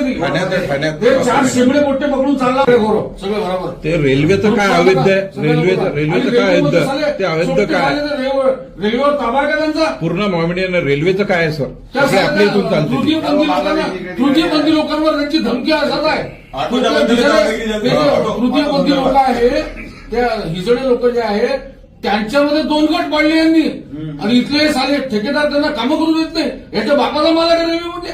कधी ठाण्यात ते 4 शेंबडे मोठे पकडून चालला गौरव सगळं बरोबर. ते रेल्वेचं काय अवैध आहे, रेल्वेचं काय अवैध, ते अवैध काय रेल्वेवर ताबा आहे का त्यांचा पूर्ण मोमेडियन रेल्वेचं काय आहे सर, ते आपल्या इथून चालते. तृतीयपंथी लोकांवर त्यांची धमकी असत आहे. तृतीयपंथी लोक आहे त्या हिजडे लोक जे आहेत त्यांच्यामध्ये 2 गट पाडले यांनी आणि इथले साले ठेकेदार त्यांना कामं करू देत नाही. याच्या बापाला मला काय रेल्वेमध्ये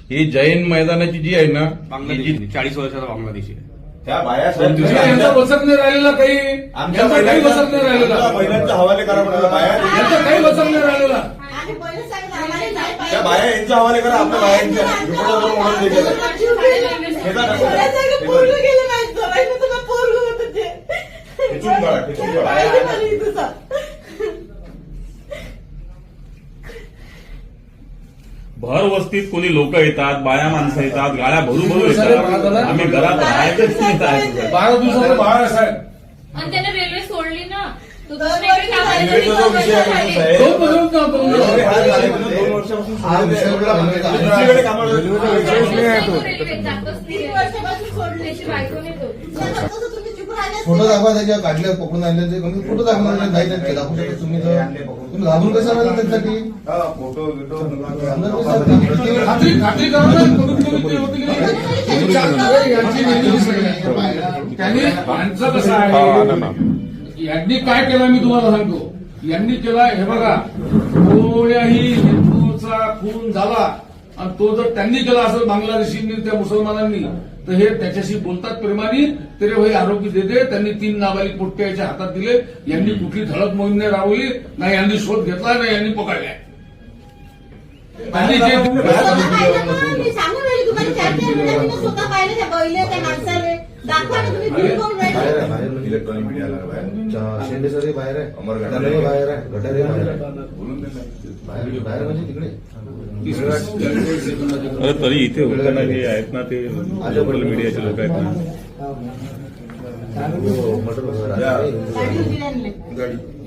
ही जैन मैदानाची जी आहे ना, बांगलादेशी 40 वर्षाचा बांगलादेशी आहे. त्या बाया यांचा बसत नाही राहिलेला काही, आमच्या काही बसत नाही राहिलेला, महिलांचा हवाले करा म्हणाला बाया, यांचा काही बसत नाही राहिलेला. त्या बाया यांच्या हवाले करा, आपल्या बायांच्या भर वस्तीत कोणी लोक येतात, बाया माणसं येतात, गाड्या भरू येतात, आम्ही घरात राहायचंच नाही. 12 दिवसाचं बाळ आहे साहेब. आणि त्याने रेल्वे सोडली ना, तो जो विषय आहे साहेब, 2 वर्षापासून फोटो दाखवा त्याच्या काढले पकडून आणले फोटो दाखवा नाही दाखवू शकतो तुम्ही घाबरून कसं राहिलं त्यांच्यासाठी फोटो खात्री करा ना, त्यांनी यांचं कसं आहे, यांनी काय केलं मी तुम्हाला सांगतो. यांनी केला हे बघा, कोण्याही हिंदूचा खून झाला आणि तो जर त्यांनी केला असेल बांगलादेशींनी त्या मुसलमानांनी, तर हे त्याच्याशी बोलतात प्रेमाने, तरी हे आरोपी देते. त्यांनी 3 नाबालिग पोट्टे याच्या हातात दिले. यांनी कुठली धडक मोहीम नाही राबवली, नाही यांनी शोध घेतला, नाही यांनी पकडल्या. त्यांनी जे सांगून राहिली तुम्हाला स्वतः पाहिलं त्या बैले त्या माणसाले दाखवा ना तुम्ही इलेक्ट्रॉनिक मीडियाला शेंडे सर बाहेर आहे, अमरगड बाहेर आहे, गटारे बाहेर आहे, बाहेर म्हणजे तिकडे. तरी इथे होताना हे आहेत ना, ते लोकल मीडियाचे लोक आहेत ना.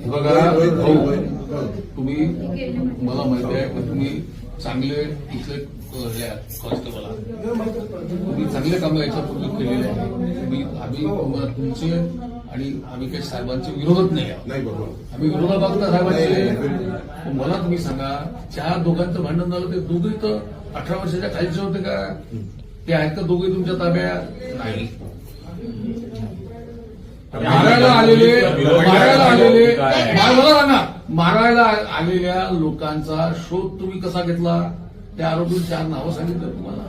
बघा भाऊ, तुम्ही मला माहिती आहे की तुम्ही चांगले इथले कॉन्स्टेबल आहात, तुम्ही चांगले कामं याच्यापूर्वी केलेले आहे. आम्ही तुमचे आणि आम्ही काही साहेबांचे विरोधच नाही आहोत, आम्ही विरोधात आहोत ना साहेबांचे. मला तुम्ही सांगा, 4 दोघांचं भांडण झालं, ते दोघे तर 18 वर्षाच्या खालचे होते का? ते आहेत का दोघे तुमच्या ताब्यात? नाही. मारायला आलेल्या लोकांचा शोध तुम्ही कसा घेतला? त्या आरोपी 4 नावं सांगितलं तुम्हाला.